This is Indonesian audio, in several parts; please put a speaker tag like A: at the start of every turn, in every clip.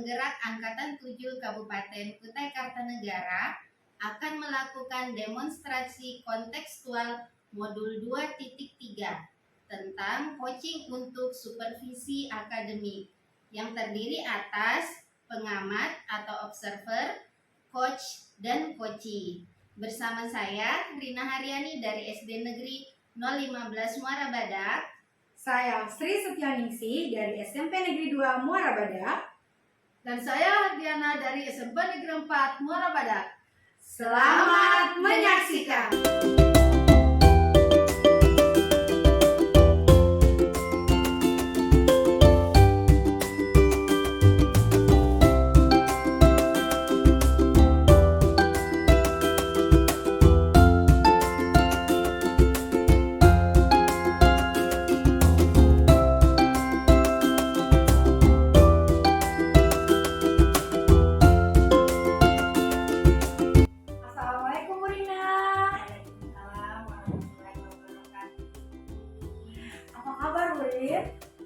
A: Penggerak Angkatan 7 Kabupaten Kutai Kartanegara akan melakukan demonstrasi kontekstual modul 2.3 tentang coaching untuk supervisi akademik yang terdiri atas pengamat atau observer, coach, dan coachee. Bersama saya Rina Haryani dari SD Negeri 015 Muara Badak.
B: Saya Sri Setyaningsih dari SMP Negeri 2 Muara Badak.
C: Dan saya Diana dari SMP Negeri 4 Muara Badak.
B: Selamat menyaksikan.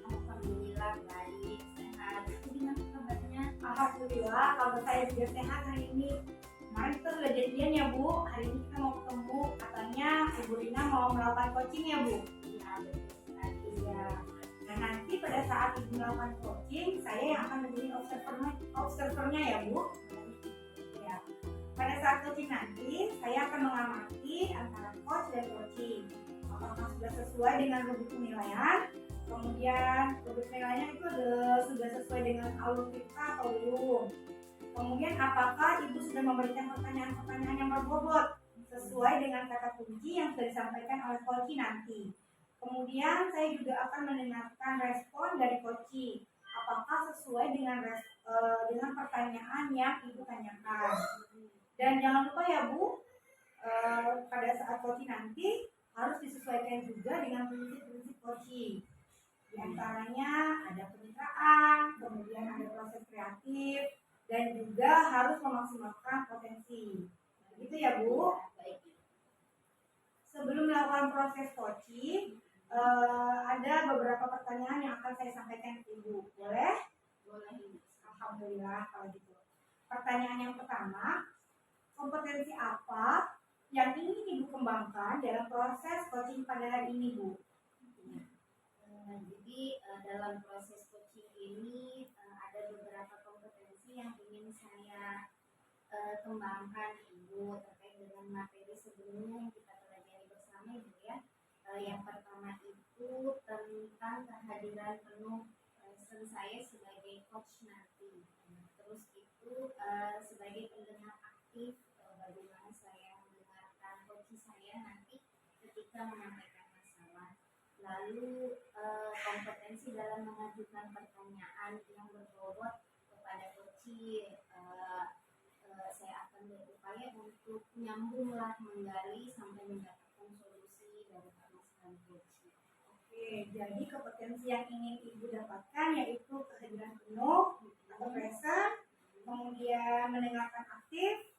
A: Alhamdulillah baik, sehat. Gimana kabarnya?
B: Alhamdulillah, kalau saya juga sehat hari ini. Kemarin kita sudah janjian ya Bu, hari ini kita mau ketemu. Katanya Ibu Rina mau melakukan coaching ya Bu?
A: Ya, betul sekali.
B: Iya. Nah nanti pada saat Ibu melakukan coaching, saya yang akan menjadi observernya ya Bu? Ya. Pada saat coaching nanti, saya akan mengamati antara coach dan coaching. Apakah sudah sesuai dengan rubrik penilaian? Kemudian rubrik penilaiannya itu sudah sesuai dengan alur kita atau belum? Kemudian apakah Ibu sudah memberikan pertanyaan-pertanyaan yang berbobot sesuai dengan kata kunci yang sudah disampaikan oleh coach nanti? Kemudian saya juga akan mendengarkan respon dari coach. Apakah sesuai dengan pertanyaan yang Ibu tanyakan? Dan jangan lupa ya Bu, pada saat coach nanti harus disesuaikan juga dengan prinsip-prinsip coaching. Di antaranya ada pencitraan, kemudian ada proses kreatif, dan juga harus memaksimalkan potensi. Begitu ya Bu? Sebelum melakukan proses coaching, ada beberapa pertanyaan yang akan saya sampaikan ke Ibu. Boleh?
A: Boleh.
B: Alhamdulillah kalau gitu. Pertanyaan yang pertama, kompetensi apa yang ingin Ibu kembangkan dalam proses coaching pada hari ini Bu?
A: Jadi dalam proses coaching ini ada beberapa kompetensi yang ingin saya kembangkan Ibu terkait dengan materi sebelumnya yang kita pelajari bersama Ibu ya. Yang pertama itu tentang kehadiran penuh presence saya sebagai coach nanti. Terus itu sebagai pendengar aktif, bagaimana saya mendengarkan coach saya nanti ketika menyampaikan masalah. Lalu kompetensi dalam mengajukan pertanyaan yang berbobot kepada coach, saya akan berupaya untuk nyambunglah menggali sampai mendapatkan solusi dari permasalahan coach.
B: Oke, jadi kompetensi yang ingin Ibu dapatkan yaitu kehadiran penuh atau present, kemudian mendengarkan aktif,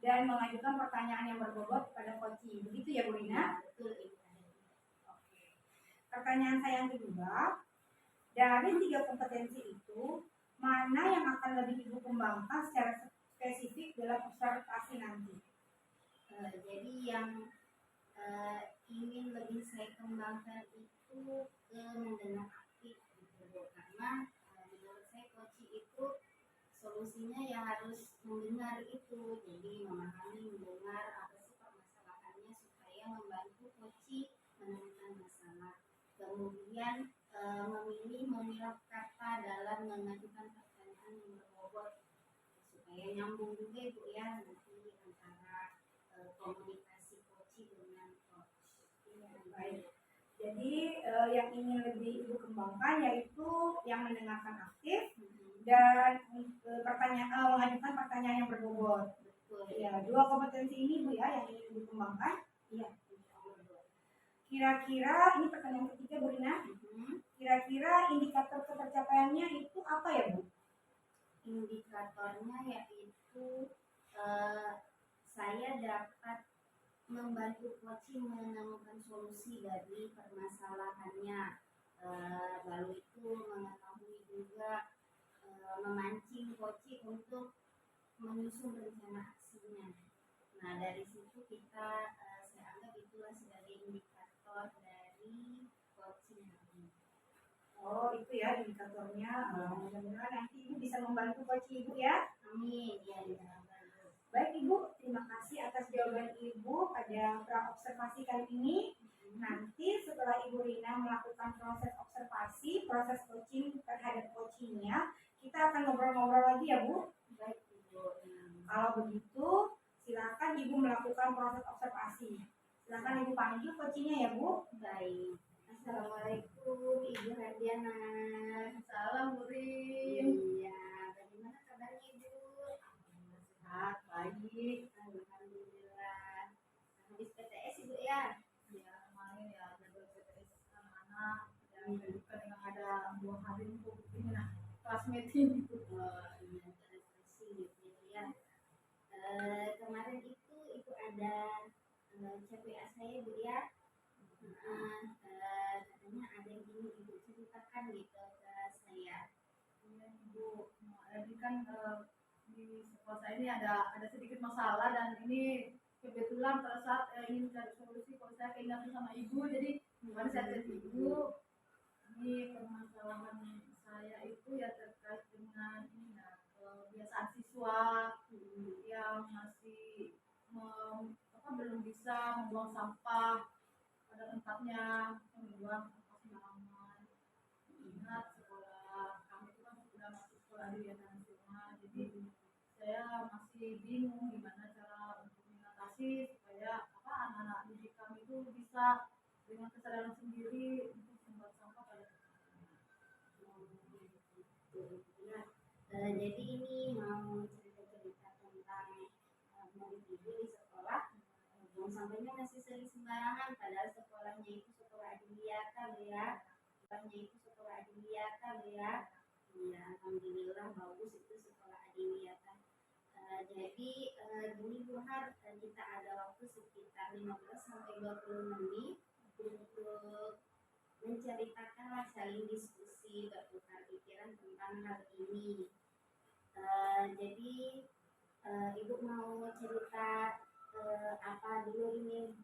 B: dan mengajukan pertanyaan yang berbobot kepada coach. Begitu ya Bu Rina?
A: Betul Ibu.
B: Pertanyaan saya yang kedua, dari 3 kompetensi itu, mana yang akan lebih Ibu kembangkan secara spesifik dalam observasi nanti?
A: Jadi yang ingin lebih saya kembangkan itu mendengar aktif gitu, karena menurut saya coach itu solusinya yang harus mendengar itu, jadi memahami, mendengar apa sih permasalahannya supaya membantu coach menemukan masalah. Kemudian memilah kata dalam mengajukan pertanyaan yang berbobot supaya nyambung juga Ibu ya nanti antara komunikasi coach dengan coach.
B: Baik. Jadi yang ingin lebih Ibu kembangkan yaitu yang mendengarkan aktif dan mengajukan pertanyaan yang berbobot.
A: Betul.
B: Ya, 2 kompetensi ini Bu ya yang ingin Ibu kembangkan. Iya. Kira-kira ini pertanyaan ketiga Bu Rina. Kira-kira indikator ketercapaiannya itu apa ya Bu?
A: Indikatornya yaitu saya dapat membantu coach menemukan solusi dari permasalahannya, lalu itu mengetahui juga memancing koci untuk menyusun rencana aksinya. Nah dari situ kita saya anggap itulah sebagai indikator dari coaching ini.
B: Oh itu ya indikatornya. Mudah-mudahan nanti Ibu bisa membantu coach Ibu ya.
A: Amin. Ya, bisa membantu.
B: Baik Ibu, terima kasih atas jawaban Ibu pada pra-observasi kali ini. Nanti setelah Ibu Rina melakukan proses observasi, proses coaching terhadap coachingnya, kita akan ngobrol-ngobrol lagi ya Bu.
A: Baik Ibu.
B: Kalau begitu, silakan Ibu melakukan proses observasi. Silakan Ibu panggil coachingnya ya Bu.
A: Baik. Assalamualaikum Ibu Hardiana.
C: Salam Burim.
A: Iya, bagaimana kabarnya Ibu?
C: Sehat, baik.
A: Alhamdulillah. Habis PTS Ibu ya?
C: Ya, kemarin ya ada PTS anak-anak. Dan kadang ada 2 hari untuk ini nah, kelas meeting gitu.
A: Iya, transaksi gitu ya. Kemarin itu Ibu ada chat WA saya Bu ya. Katanya ada yang ingin Ibu ceritakan gitu ke saya.
C: Iya, Ibu. Jadi kan di sekolah saya ini ada sedikit masalah dan ini kebetulan pada saat ingin cari solusi kalau saya keingetan sama Ibu, jadi kemarin saya chat Ibu. Ini permasalahan saya itu ya terkait dengan ini ya, kebiasaan siswa yang masih belum bisa membuang sampah pada tempatnya, membuang sampah sembarangan. Ingat sekolah kami itu kan sudah masuk sekolah di nasional, jadi saya masih bingung gimana cara untuk mengatasi supaya anak-anak didik kami itu bisa dengan kesadaran sendiri untuk membuat sampah pada tempatnya.
A: Jadi ini mau cerita-cerita tentang murid Ibu di sekolah. Buang sampahnya masih sering sembarangan, padahal sekolahnya itu sekolah adiwiyata ya. Sekolahnya itu sekolah adiwiyata ya. Iya, alhamdulillah bagus itu sekolah adiwiyata. Jadi gini Bu Har, kita ada waktu sekitar 15 sampai 20 menit untuk menceritakan saling diskusi bertukar pikiran tentang hal ini. Jadi Ibu mau cerita apa dulu ini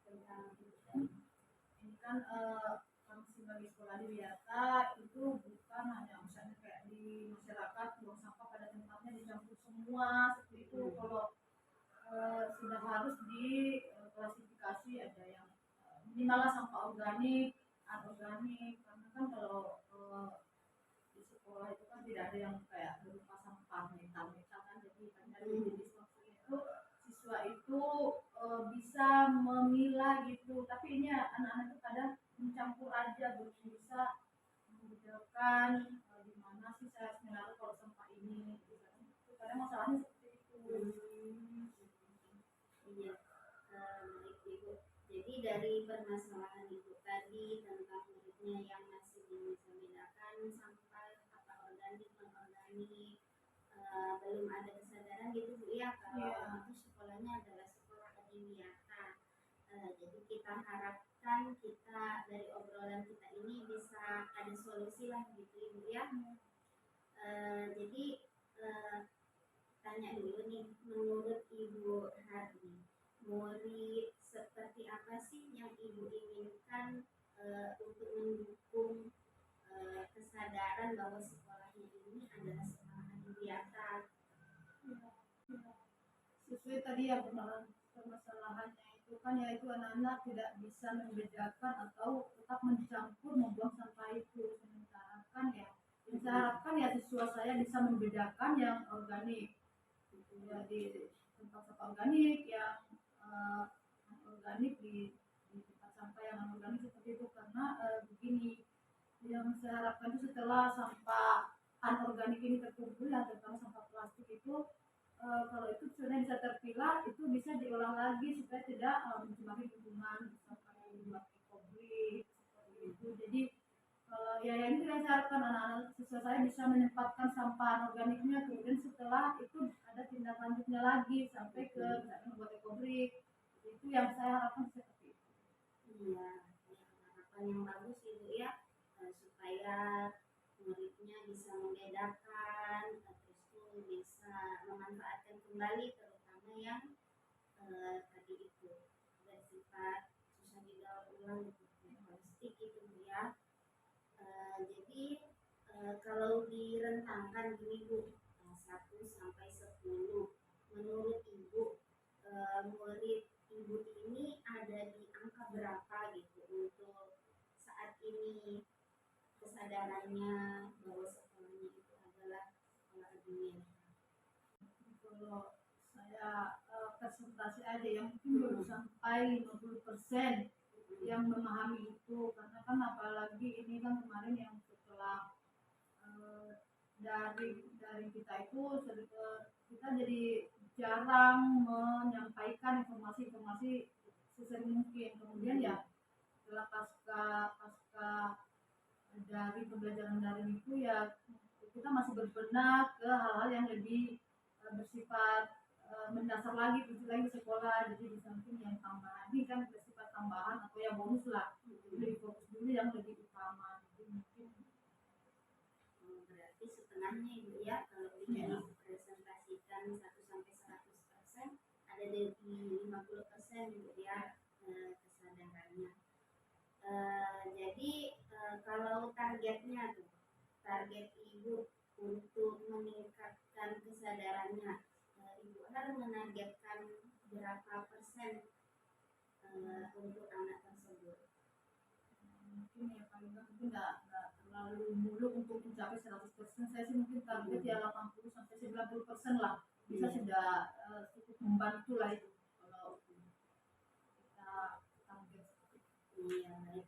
A: tentang
C: Ini kan kami sebagai sekolah di Wiata itu bukan hanya misalnya kayak di masyarakat buang sampah pada tempatnya dicampur semua seperti itu. Kalau sudah harus diklasifikasi ada yang minimal sampah organik, anorganik, karena kan kalau di sekolah itu kan tidak ada yang kayak berupa sampah metal kan, jadi hanya jenis maksudnya itu siswa itu bisa memilah gitu, tapi ini anak-anak itu kadang mencampur aja, belum bisa membedakan di mana sih saya harus menaruh kalau sampah ini gitu. Kadang masalahnya seperti itu.
A: Iya, baik Ibu. Jadi dari permasalahan Ibu tadi tentang muridnya yang masih belum bisa membedakan sampah apa organik non organik, belum ada kesadaran gitu Bu ya kalau itu sekolahnya adalah sekolah adiwiyata. Jadi kita harapkan kita dari obrolan kita ini bisa ada solusi lah gitu Ibu ya. Jadi tanya dulu nih, menurut Ibu Hardi, murid seperti apa sih yang Ibu inginkan untuk mendukung kesadaran bahwa sekolahnya ini adalah sekolah adiwiyata?
C: Sesuai tadi ya permasalahannya itu kan yaitu anak-anak tidak bisa membedakan atau tetap mencampur membuang sampah itu, sementara kan ya yang saya harapkan ya siswa saya bisa membedakan yang organik gitu ya, di tempat sampah organik yang organik di tempat sampah yang anorganik seperti itu, karena begini yang saya harapkan itu setelah sampah anorganik ini terkumpul ya, terutama sampah plastik itu kalau itu sudah bisa terpilah itu bisa diolah lagi supaya tidak mencemari lingkungan, sampai dibuat ekobrik seperti itu. Jadi ya ini yang saya harapkan anak-anak siswa saya bisa menempatkan sampah organiknya, kemudian setelah itu ada tindak lanjutnya lagi sampai ke misalnya membuat ekobrik. Itu yang saya harapkan seperti itu.
A: Iya, harapan yang bagus Ibu ya, supaya muridnya bisa membedakan terus tuh bisa memanfaatkan kembali, terutama yang tadi itu bersifat susah didaur ulang gitu, plastik gitu ya. Jadi kalau direntangkan gini Bu, 1 sampai 10, menurut Ibu murid Ibu ini ada di angka berapa gitu untuk saat ini kesadarannya bahwa sekolahnya itu adalah sekolah dunia?
C: Kalau saya presentasi aja yang mungkin baru sampai 50% yang memahami itu, karena kan apalagi ini kan kemarin yang setelah dari kita itu kita jadi jarang menyampaikan informasi-informasi sesering mungkin. Kemudian ya setelah pasca dari pembelajaran daring itu ya kita masih berbenah ke hal-hal yang lebih bersifat mendasar lagi, itu lagi sekolah. Jadi di samping yang tambahan ini kan bersifat tambahan atau yang bonus lah, lebih fokus dulu yang lebih utama. Jadi mungkin
A: Berarti setengahnya Ibu ya, kalau dipresentasikan 1 sampai 100%, ada di 50% Ibu ya kesadarannya. Jadi kalau targetnya tuh, target Ibu untuk meningkatkan kesadarannya, Ibu harus menargetkan berapa persen untuk anak tersebut?
C: mungkin ya paling mungkin nggak terlalu muluk untuk mencapai 100%. Saya sih mungkin target ya 80 sampai 90% lah, bisa sudah cukup membantu lah itu kalau kita target seperti itu.
A: Iya, baik.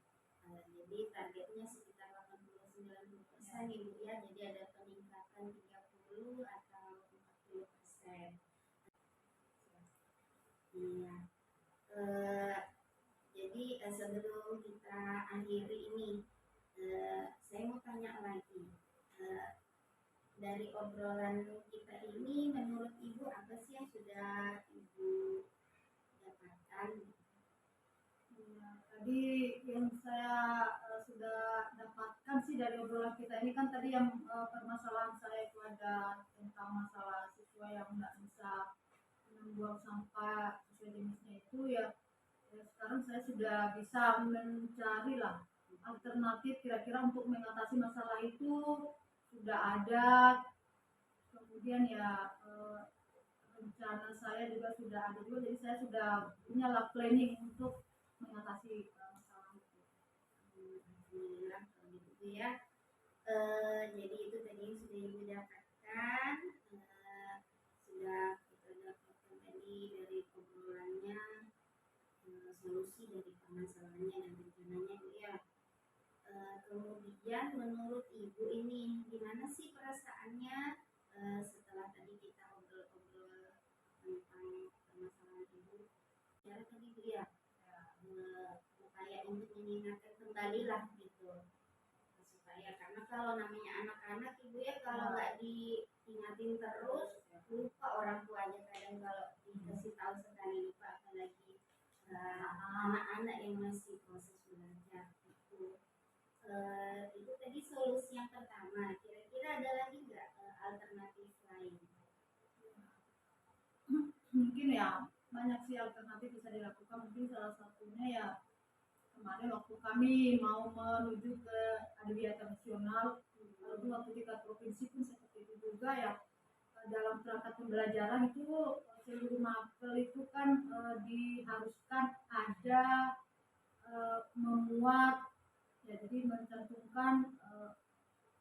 A: Jadi targetnya sekitar 80-90% Ibu ya, jadi ada peningkatan 30 atau 40%. Iya. Jadi sebelum kita akhiri ini, saya mau tanya lagi. Dari obrolan kita ini, menurut Ibu apa sih yang sudah Ibu dapatkan?
C: Ya, tadi yang saya sudah dapatkan sih dari obrolan kita ini kan tadi yang permasalahan saya itu ada tentang masalah siswa yang nggak bisa membuang sampah sesuai jenisnya itu ya, sekarang saya sudah bisa mencari lah alternatif kira-kira untuk mengatasi masalah itu, sudah ada. Kemudian ya rencana saya juga sudah ada juga, jadi saya sudah punya lah planning untuk mengatasi masalah itu.
A: Alhamdulillah kalau gitu ya. Jadi itu tadi yang sudah Ibu dapatkan, sudah kita dapatkan tadi dari obrolannya, solusi dari permasalahannya dan rencananya Bu ya. Kemudian menurut Ibu ini gimana sih perasaannya setelah tadi kita obrol-obrol tentang permasalahan Ibu? Ya tadi Bu ya, upaya untuk mengingatkan kembali lah gitu, supaya karena kalau namanya anak-anak Ibu ya, kalau nggak diingatin terus lupa, orang tuanya kadang kalau dikasih tahu sekali lupa, apalagi anak-anak yang masih proses belajar itu. Itu tadi solusi yang pertama. Kira-kira ada lagi nggak alternatif lain?
C: Mungkin ya banyak sih alternatif bisa dilakukan. Mungkin salah satunya ya kemarin waktu kami mau menuju ke hari biata nasional, lalu waktu tingkat provinsi pun seperti itu juga ya. Dalam perangkat pembelajaran itu seluruh mapel itu kan diharuskan ada memuat ya, jadi mencantumkan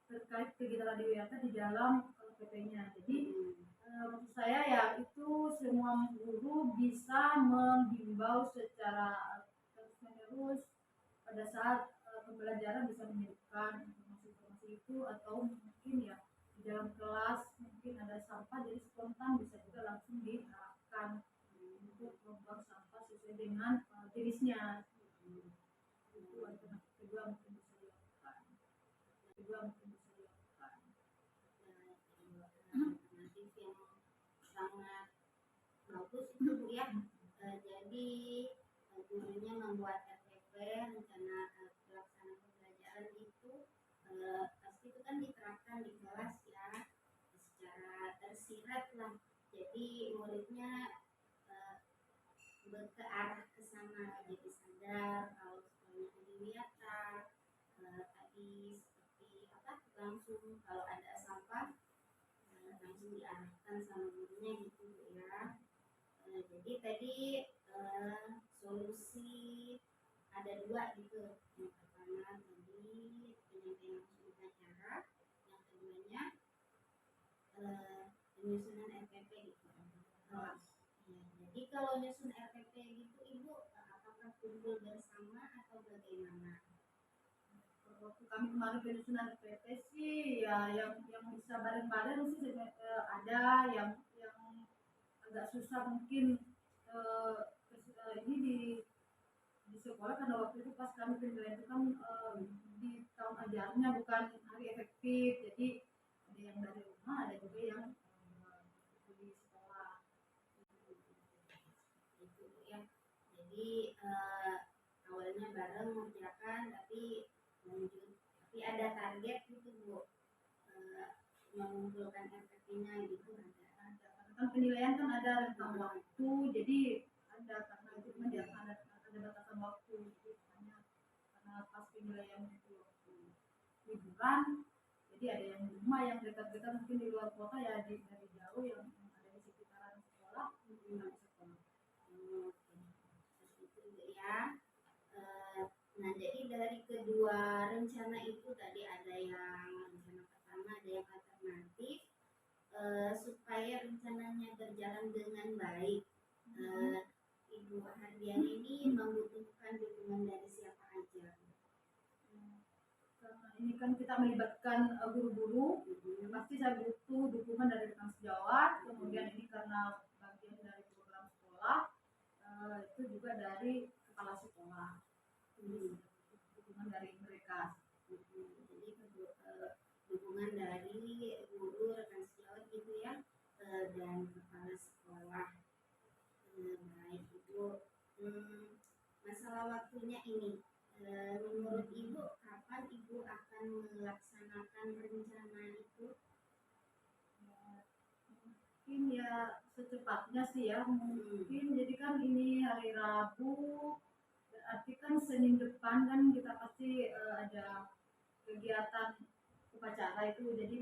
C: terkait kegiatan Radio Yata di dalam PP-nya. Jadi maksud saya ya itu semua guru bisa menghimbau secara terus-menerus pada saat pembelajaran, bisa menyebutkan informasi-informasi itu, atau mungkin ya di dalam kelas mungkin ada sampah, jadi spontan bisa juga langsung diarahkan untuk membuang sampah sesuai dengan jenisnya. Itu alternatif kedua mungkin bisa dilakukan.
A: Alternatif yang sangat bagus itu Bu ya. Jadi gurunya membuat RPP, rencana pelaksanaan pembelajaran itu pasti itu kan diterapkan di kelas ya, seperti apa, langsung kalau ada sampah langsung diarahkan sama gurunya gitu ya. Jadi tadi solusi ada dua gitu. Yang pertama tadi penyampaian langsung upacara, yang keduanya penyusunan RPP gitu. Ya, jadi kalau nyusun RPP gitu Ibu apakah kumpul bersama atau bagaimana?
C: Waktu kami kemarin penyusunan PP sih ya yang bisa bareng-bareng sih ada yang agak susah mungkin ini di sekolah karena waktu itu pas kami penilaian itu kan di tahun ajarnya bukan hari efektif, jadi ada yang dari rumah ada juga yang di sekolah
A: Gitu ya. Jadi awalnya bareng mengerjakan tapi lanjut, tapi ada target gitu Bu, mengumpulkan efeknya gitu ada.
C: karena kan penilaian kan ada rentang waktu, jadi ada karena itu kan dia ada batasan waktu, jadi hanya karena pas penilaian itu liburan, jadi ada yang di rumah yang dekat-dekat mungkin di luar kota ya dari jauh yang ada di sekitaran sekolah nggak bisa sekolah.
A: Itu ya. Nah jadi dari kedua rencana itu tadi ada yang rencana pertama, ada yang alternatif, supaya rencananya berjalan dengan baik. Ibu Hardian ini membutuhkan dukungan dari siapa aja?
C: Karena ini kan kita melibatkan guru-guru, pasti saya butuh dukungan dari rekan sejawat, kemudian ini karena bagian dari program sekolah, itu juga dari kepala sekolah, dukungan dari mereka.
A: Jadi dukungan dari guru, rekan sejawat gitu ya, dan kepala sekolah. Baik Ibu, masalah waktunya ini, menurut Ibu kapan Ibu akan melaksanakan rencana itu?
C: Mungkin ya secepatnya sih ya, mungkin jadi kan ini hari Rabu, berarti kan Senin depan kan kita pasti ada kegiatan upacara itu, jadi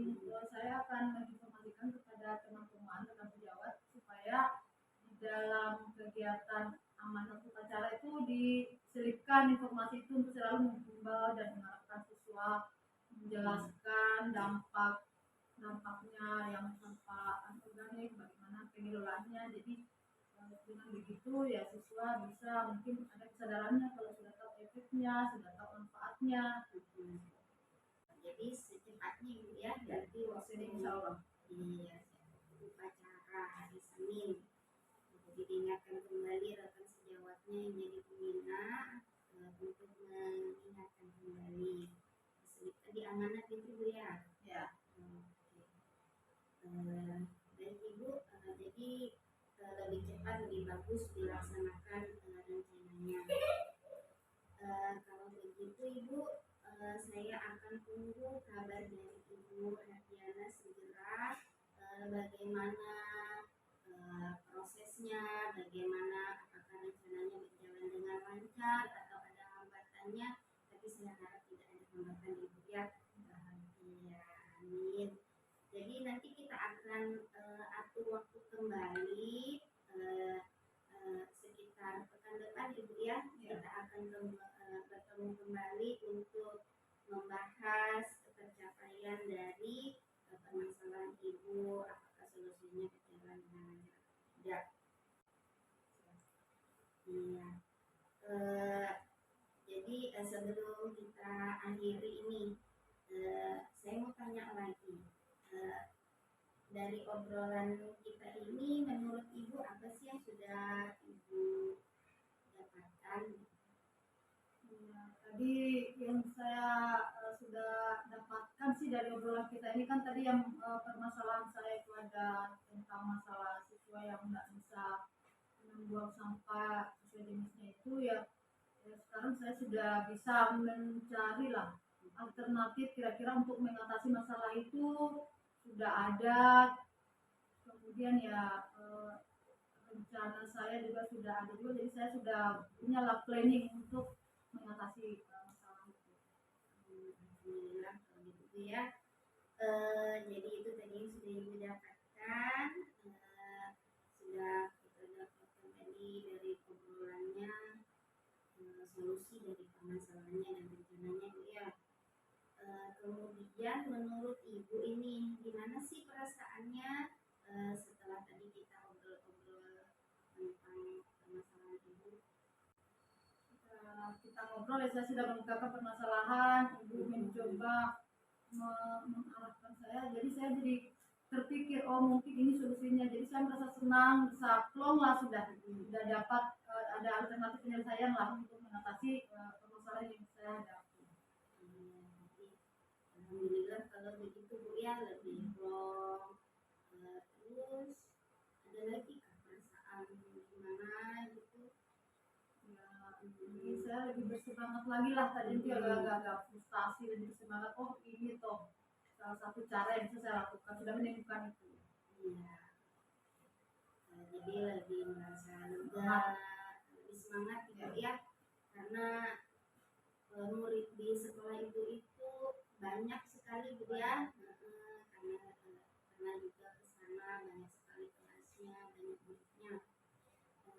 C: saya akan menginformasikan kepada teman-teman rekan sejawat supaya di dalam kegiatan amanat upacara itu diselipkan informasi itu untuk selalu menghimbau dan mengarahkan siswa, menjelaskan dampaknya yang sampah anorganik, bagaimana pengelolaannya. Jadi dengan begitu ya siswa bisa mungkin ada kesadarannya kalau sudah tahu efeknya, sudah tahu manfaatnya.
A: Jadi secepatnya Ibu ya, berarti waktu
C: Insya Allah.
A: iya, upacara hari Senin. Jadi diingatkan kembali rekan sejawatnya yang jadi pembina untuk mengingatkan kembali. Selipkan di amanat itu Bu ya.
C: Ya.
A: Baik Ibu, jadi lebih cepat lebih bagus dilaksanakan rencananya. Kalau begitu Ibu, saya akan tunggu kabar dari Ibu Hardiana segera, bagaimana prosesnya, bagaimana apakah rencananya berjalan dengan lancar atau ada hambatannya, tapi saya harap tidak ada hambatan Ibu ya. Iya, amin. Jadi nanti kita akan atur waktu kembali sekitar pekan depan Ibu ya. Kita akan bertemu kembali untuk membahas pencapaian dari permasalahan Ibu, apakah solusinya berjalan dengan lancar atau tidak. Iya. Jadi sebelum kita akhiri ini, saya mau tanya lagi. Dari obrolan kita ini, menurut Ibu apa sih yang sudah Ibu dapatkan?
C: Tadi yang saya sudah dapatkan sih dari obrolan kita ini kan tadi yang permasalahan saya itu ada tentang masalah siswa yang nggak bisa membuang sampah sesuai jenisnya itu ya sekarang saya sudah bisa mencari lah alternatif kira-kira untuk mengatasi masalah itu sudah ada, kemudian ya rencana saya juga sudah ada juga, jadi saya sudah punya lah planning untuk mengatasi masalah itu.
A: Alhamdulillah kalau gitu Bu ya. Jadi itu tadi yang sudah Ibu dapatkan, sudah kita dapatkan tadi dari obrolannya, solusi dari permasalahannya dan rencananya Bu ya. Kemudian menurut Ibu ini gimana sih perasaannya setelah tadi kita obrol-obrol tentang permasalahan Ibu?
C: Kita ngobrol ya, saya sudah mengungkapkan permasalahan, ibu mencoba mengarahkan saya, jadi saya jadi terpikir oh mungkin ini solusinya, jadi saya merasa senang, bisa plong lah, sudah dapat ada alternatif penyelesaian lah untuk mengatasi permasalahan yang saya hadapi.
A: Jadi, alhamdulillah kalau begitu Bu ya, lebih plong. Terus ada lagi kah perasaan gimana gitu?
C: Jadi saya lebih bersemangat lagi lah, tadi itu agak frustasi, lebih bersemangat, oh ini toh salah satu cara yang bisa saya lakukan, sudah menemukan itu.
A: Iya. Jadi lebih merasa lega, lebih semangat gitu ya, karena murid di sekolah Ibu itu banyak sekali Bu ya, karena juga ke sana banyak sekali kelasnya, banyak muridnya.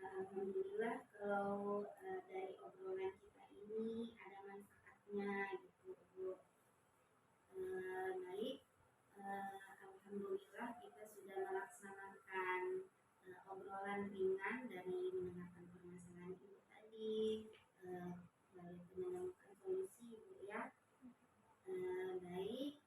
A: Alhamdulillah kalau dari obrolan kita ini ada manfaatnya gitu Bu. Baik, alhamdulillah kita sudah melaksanakan obrolan ringan dari mendengarkan permasalahan Ibu tadi, lalu menemukan solusi Bu ya. Baik,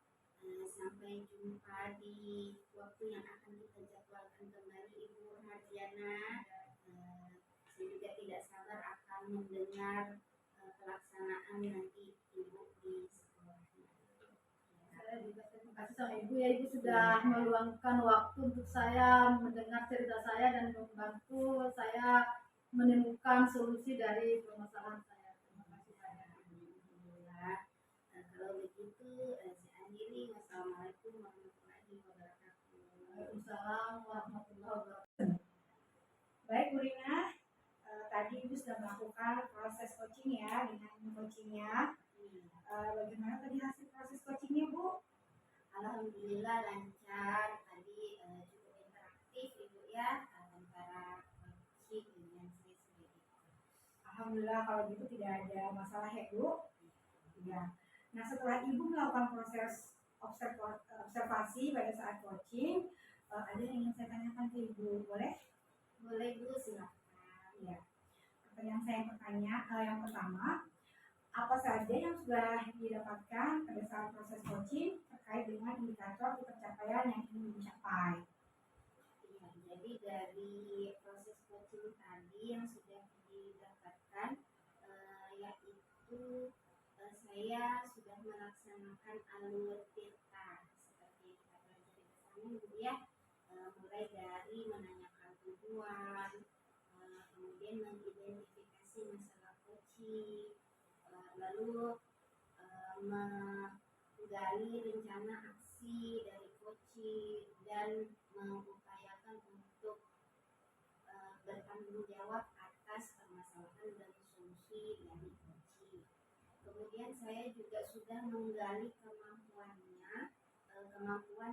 A: sampai jumpa di waktu yang akan kita jadwalkan kembali Ibu Hardiana. Saya juga tidak sabar akan mendengar pelaksanaan nanti Ibu di sekolah.
C: Saya juga terima kasih sama ibu ya, ibu sudah meluangkan waktu untuk saya mendengar cerita saya dan membantu saya menemukan solusi dari permasalahan saya. Terima kasih banyak.
A: Alhamdulillah. Kalau begitu saya akhiri. Wassalamualaikum warahmatullahi wabarakatuh.
C: Waalaikumsalam warahmatullahi wabarakatuh.
B: Baik Bu Rina, tadi Ibu sudah melakukan proses coaching ya, dengan coachingnya. Bagaimana tadi hasil proses coachingnya Bu?
A: Alhamdulillah lancar. Tadi cukup interaktif Ibu ya, antara coaching dengan saya sendiri.
B: Alhamdulillah kalau gitu tidak ada masalah ya Bu. Ya. Nah setelah Ibu melakukan proses observasi pada saat coaching, ada yang ingin saya tanyakan ke Ibu, boleh?
A: Boleh Bu, silakan.
B: Ya. Pertanyaan saya yang pertama, apa saja yang sudah didapatkan pada saat proses coaching terkait dengan indikator pencapaian yang ingin dicapai?
A: Ya, jadi dari proses coaching tadi yang sudah didapatkan, yaitu saya sudah melaksanakan alur tirta seperti yang kita pelajari bersama Bu ya, mulai dari menanyakan tujuan, kemudian mengidentifikasi masalah coaching, lalu menggali rencana aksi dari coaching dan mengupayakan untuk bertanggung jawab atas permasalahan dan solusi dari coaching. Kemudian saya juga sudah menggali kemampuan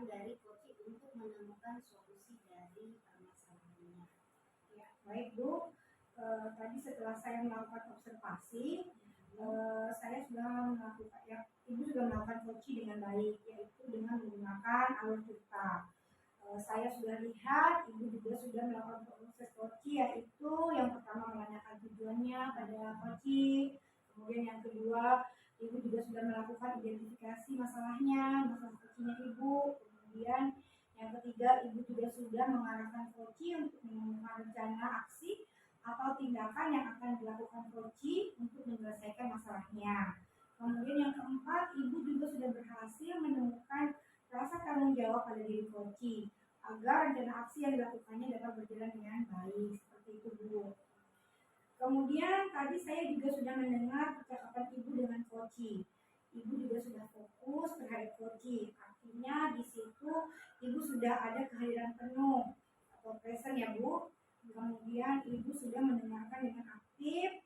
A: dari coaching untuk menemukan solusi dari permasalahannya.
B: Ya, baik Bu. Tadi setelah saya melakukan observasi, saya sudah melakukan Ibu sudah melakukan coaching dengan baik, yaitu dengan menggunakan alur tirta. Saya sudah lihat Ibu juga sudah melakukan proses coaching, yaitu yang pertama menanyakan tujuannya pada coaching, kemudian yang kedua Ibu juga sudah melakukan identifikasi masalah coachingnya Ibu, kemudian yang ketiga Ibu juga sudah mengarahkan coaching untuk menemukan rencana aksi atau tindakan yang akan dilakukan coaching untuk menyelesaikan masalahnya. Kemudian yang keempat, Ibu juga sudah berhasil menemukan rasa tanggung jawab pada diri coaching agar rencana aksi yang dilakukannya dapat berjalan dengan baik. Seperti itu Bu. Kemudian tadi saya juga sudah mendengar percakapan Ibu dengan coaching. Ibu juga sudah fokus terhadap coaching. Artinya di situ Ibu sudah ada kehadiran penuh atau present ya Bu. Kemudian Ibu sudah mendengarkan dengan aktif.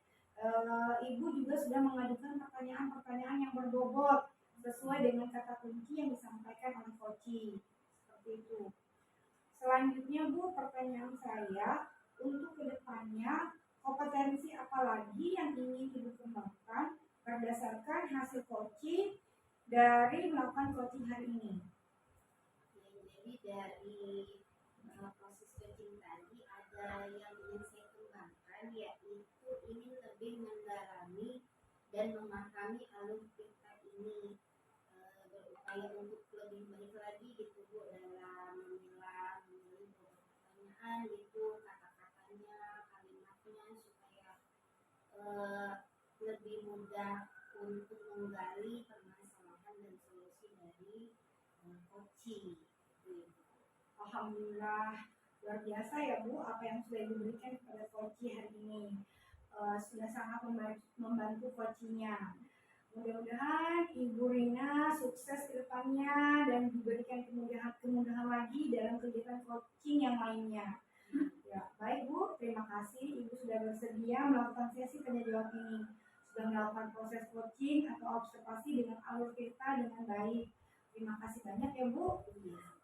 B: Ibu juga sudah mengajukan pertanyaan-pertanyaan yang berbobot sesuai dengan kata kunci yang disampaikan oleh coaching. Seperti itu. Selanjutnya Bu, pertanyaan saya untuk kedepannya kompetensi apa lagi yang ingin Ibu kembangkan berdasarkan hasil coaching dari melakukan coaching hari ini?
A: Jadi dari proses coaching tadi ada yang ingin saya kembangkan, yaitu ingin lebih mendalami dan memahami alur cerita ini, berupaya untuk lebih baik lagi gitu Bu dalam memilih beberapa pertanyaan gitu, kata-katanya, kalimatnya, supaya lebih mudah untuk menggali permasalahan dan solusi dari coaching.
B: Alhamdulillah, luar biasa ya Bu apa yang sudah diberikan kepada coaching hari ini. Sudah sangat membantu coachingnya. Mudah-mudahan Ibu Rina sukses ke depannya dan diberikan kemudahan lagi dalam kegiatan coaching yang lainnya. Ya, baik Bu, terima kasih Ibu sudah bersedia melakukan sesi tanya jawab ini. Sudah melakukan proses coaching atau observasi dengan alur cerita dengan baik. Terima kasih banyak ya Bu.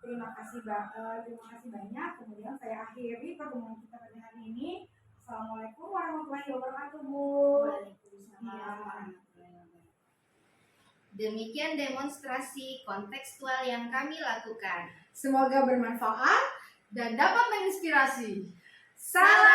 B: Terima kasih banyak. Kemudian saya akhiri pertemuan kita pada hari ini. Assalamualaikum warahmatullahi wabarakatuh Bu.
A: Waalaikumsalam warahmatullahi wabarakatuh. Demikian demonstrasi kontekstual yang kami lakukan.
C: Semoga bermanfaat dan dapat menginspirasi.
A: Salam